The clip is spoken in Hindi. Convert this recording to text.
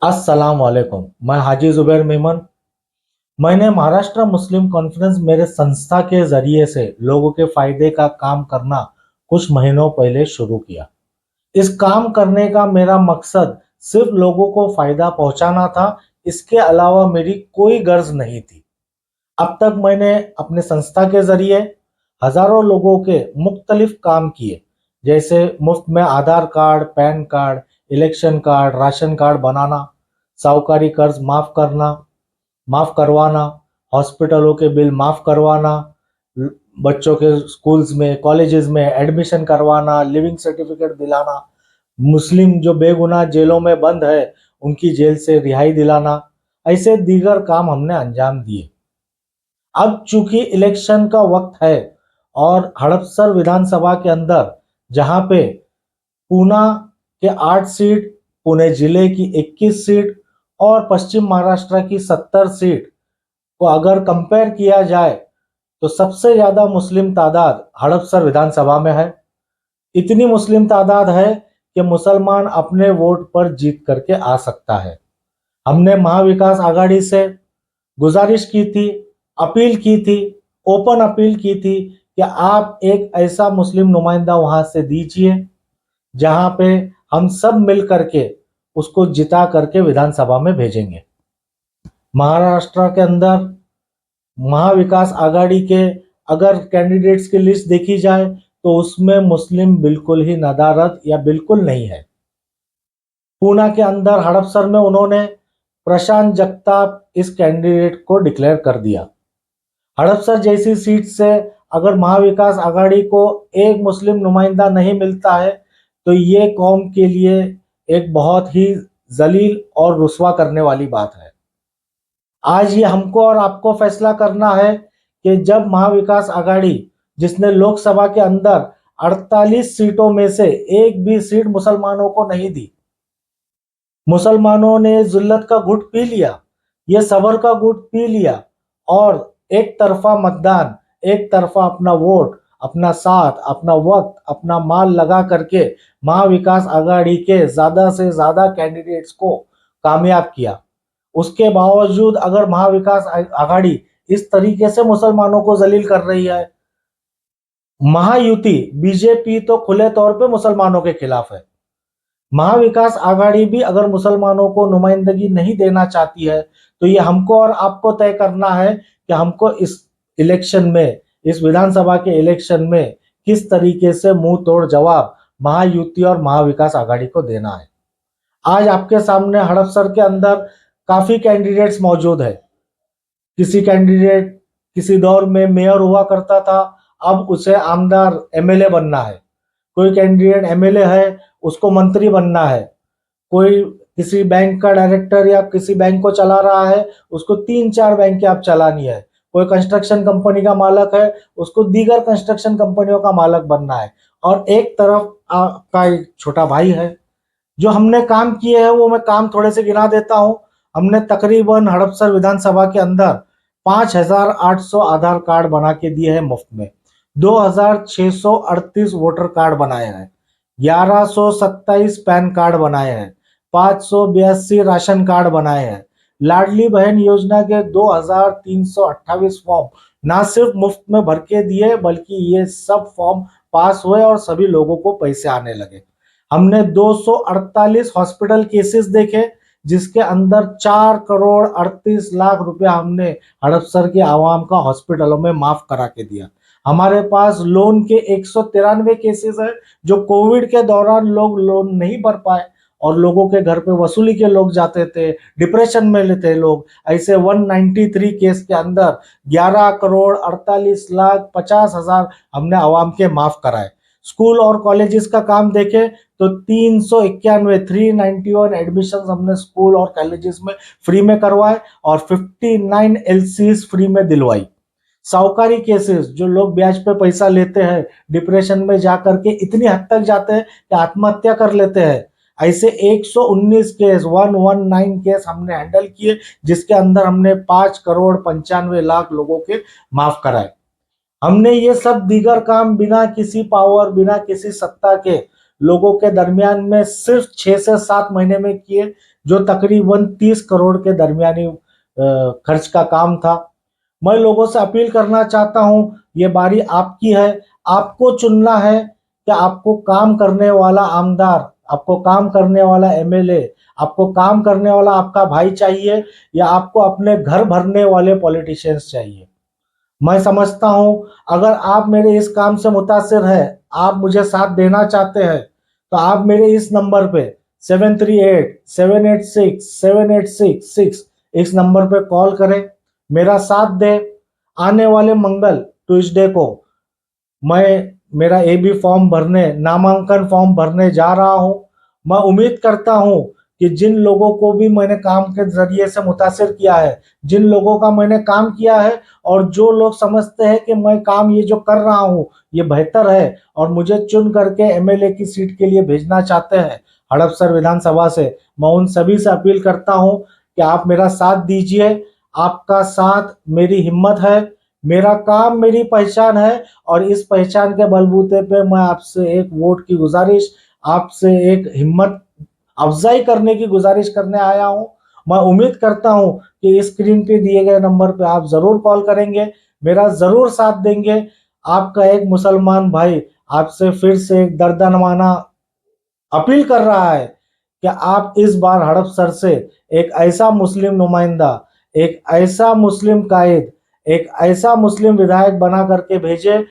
अस्सलाम वालेकुम। मैं हाजी जुबैर मेमन। मैंने महाराष्ट्र मुस्लिम कॉन्फ्रेंस मेरे संस्था के जरिए से लोगों के फायदे का काम करना कुछ महीनों पहले शुरू किया। इस काम करने का मेरा मकसद सिर्फ लोगों को फायदा पहुंचाना था। इसके अलावा मेरी कोई गर्ज नहीं थी। अब तक मैंने अपने संस्था के जरिए हजारों लोगों के मुख्तलिफ काम किए, जैसे मुफ्त में Aadhaar card, PAN card, election card, ration card बनाना, साहूकारी कर्ज माफ करवाना, हॉस्पिटलों के बिल माफ करवाना, बच्चों के स्कूल्स में कॉलेजेस में एडमिशन करवाना, लिविंग सर्टिफिकेट दिलाना, मुस्लिम जो बेगुनाह जेलों में बंद है उनकी जेल से रिहाई दिलाना। ऐसे दीगर काम हमने अंजाम दिए। अब चूंकि इलेक्शन का वक्त है और हड़पसर विधानसभा के अंदर, जहां पे पूना के 8 सीट, पुणे जिले की 21 सीट और पश्चिम महाराष्ट्र की 70 सीट को अगर कंपेयर किया जाए तो सबसे ज्यादा मुस्लिम तादाद हड़पसर विधानसभा में है। इतनी मुस्लिम तादाद है कि मुसलमान अपने वोट पर जीत करके आ सकता है। हमने महाविकास आघाड़ी से गुजारिश की थी, अपील की थी, ओपन अपील की थी कि आप एक ऐसा मुस्लिम नुमाइंदा वहां से दीजिए जहां पे हम सब मिल करके उसको जिता करके विधानसभा में भेजेंगे। महाराष्ट्र के अंदर महाविकास आघाड़ी के अगर कैंडिडेट्स की लिस्ट देखी जाए तो उसमें मुस्लिम बिल्कुल ही नदारद या बिल्कुल नहीं है। पूना के अंदर हड़पसर में उन्होंने प्रशांत जगताप इस कैंडिडेट को डिक्लेयर कर दिया। हड़पसर जैसी सीट से अगर महाविकास आघाड़ी को एक मुस्लिम नुमाइंदा नहीं मिलता है तो ये कौम के लिए एक बहुत ही जलील और रुस्वा करने वाली बात है। आज ये हमको और आपको फैसला करना है कि जब महाविकास आघाड़ी, जिसने लोकसभा के अंदर 48 सीटों में से एक भी सीट मुसलमानों को नहीं दी, मुसलमानों ने जिल्लत का घुट पी लिया, ये सबर का घुट पी लिया और एक तरफा मतदान, एक तरफा अपना वोट, अपना साथ, अपना वक्त, अपना माल लगा करके महाविकास आघाड़ी के ज्यादा से ज्यादा कैंडिडेट्स को कामयाब किया। उसके बावजूद अगर महाविकास आघाड़ी इस तरीके से मुसलमानों को जलील कर रही है, महायुति बीजेपी तो खुले तौर पे मुसलमानों के खिलाफ है। महाविकास आघाड़ी भी अगर मुसलमानों को नुमाइंदगी नहीं देना चाहती है तो ये हमको और आपको तय करना है कि हमको इस इलेक्शन में, इस विधानसभा के इलेक्शन में किस तरीके से मुंह तोड़ जवाब महायुति और महाविकास आघाड़ी को देना है। आज आपके सामने हड़पसर के अंदर काफी कैंडिडेट्स मौजूद है। किसी कैंडिडेट किसी दौर में मेयर हुआ करता था, अब उसे आमदार एमएलए बनना है। कोई कैंडिडेट एमएलए है, उसको मंत्री बनना है। कोई किसी बैंक का डायरेक्टर या किसी बैंक को चला रहा है, उसको 3-4 बैंकें अब चलानी है। कोई कंस्ट्रक्शन कंपनी का मालक है, उसको दीगर कंस्ट्रक्शन कंपनियों का मालक बनना है। और एक तरफ आपका एक छोटा भाई है। जो हमने काम किए हैं वो मैं काम थोड़े से गिना देता हूं। हमने तकरीबन हड़पसर विधानसभा के अंदर 5,800 आधार कार्ड बना के दिए हैं मुफ्त में। 2,638 वोटर कार्ड बनाए हैं। 1,127 पैन कार्ड बनाए हैं। 582 राशन कार्ड बनाए हैं। लाडली बहन योजना के 2,328 फॉर्म ना सिर्फ मुफ्त में भर के दिए, बल्कि ये सब फॉर्म पास हुए और सभी लोगों को पैसे आने लगे। हमने 248 हॉस्पिटल केसेस देखे, जिसके अंदर 4,38 करोड़ रुपया हमने हड़पसर के आवाम का हॉस्पिटलों में माफ करा के दिया। हमारे पास लोन के 193 केसेस है, जो कोविड के दौरान लोग लोन नहीं भर पाए और लोगों के घर पे वसूली के लोग जाते थे, डिप्रेशन में लेते लोग। ऐसे 193 केस के अंदर 11,48,50,000 हमने आवाम के माफ कराए। स्कूल और कॉलेजेस का काम देखें तो 391 एडमिशन हमने स्कूल और कॉलेजेस में फ्री में करवाए और 59 एलसीज फ्री में दिलवाई। साहूकारी केसेस, जो लोग ब्याज पे पैसा लेते हैं, डिप्रेशन में जाकर के इतनी हद तक जाते हैं कि आत्महत्या कर लेते हैं, ऐसे 119 केस, 119 केस हमने हैंडल किए, जिसके अंदर हमने 5,95,00,000 लोगों के माफ कराए। हमने ये सब दीगर काम बिना किसी पावर, बिना किसी सत्ता के लोगों के दरमियान में सिर्फ 6 से 7 महीने में किए, जो तकरीबन 30 करोड़ के दरमियानी खर्च का काम था। मैं लोगों से अपील करना चाहता हूं, ये बारी आपकी है, आपको चुनना है कि आपको काम करने वाला आमदार, आपको काम करने वाला एमएलए, आपको काम करने वाला आपका भाई चाहिए या आपको अपने घर भरने वाले पॉलिटिशियंस चाहिए। मैं समझता हूं अगर आप मेरे इस काम से मुतासिर है, आप मुझे साथ देना चाहते हैं, तो आप मेरे इस नंबर पे 7387867866 इस नंबर पे कॉल करें, मेरा साथ दें। आने वाले मंगल ट्यूसडे को मैं मेरा एबी फॉर्म भरने, नामांकन फॉर्म भरने जा रहा हूं। मैं उम्मीद करता हूं कि जिन लोगों को भी मैंने काम के जरिए से मुतासिर किया है, जिन लोगों का मैंने काम किया है और जो लोग समझते हैं कि मैं काम ये जो कर रहा हूं ये बेहतर है और मुझे चुन करके एमएलए की सीट के लिए भेजना चाहते हैं हड़पसर विधानसभा से, मैं उन सभी से अपील करता हूं कि आप मेरा साथ दीजिए। आपका साथ मेरी हिम्मत है, मेरा काम मेरी पहचान है और इस पहचान के बलबूते पे मैं आपसे एक वोट की गुजारिश, आपसे एक हिम्मत अफजाई करने की गुजारिश करने आया हूं। मैं उम्मीद करता हूं कि स्क्रीन पे दिए गए नंबर पे आप जरूर कॉल करेंगे, मेरा जरूर साथ देंगे। आपका एक मुसलमान भाई आपसे फिर से एक दर्दनवाना अपील कर रहा है कि आप इस बार हड़पसर से एक ऐसा मुस्लिम नुमाइंदा, एक ऐसा मुस्लिम कायद, एक ऐसा मुस्लिम विधायक बना करके भेजे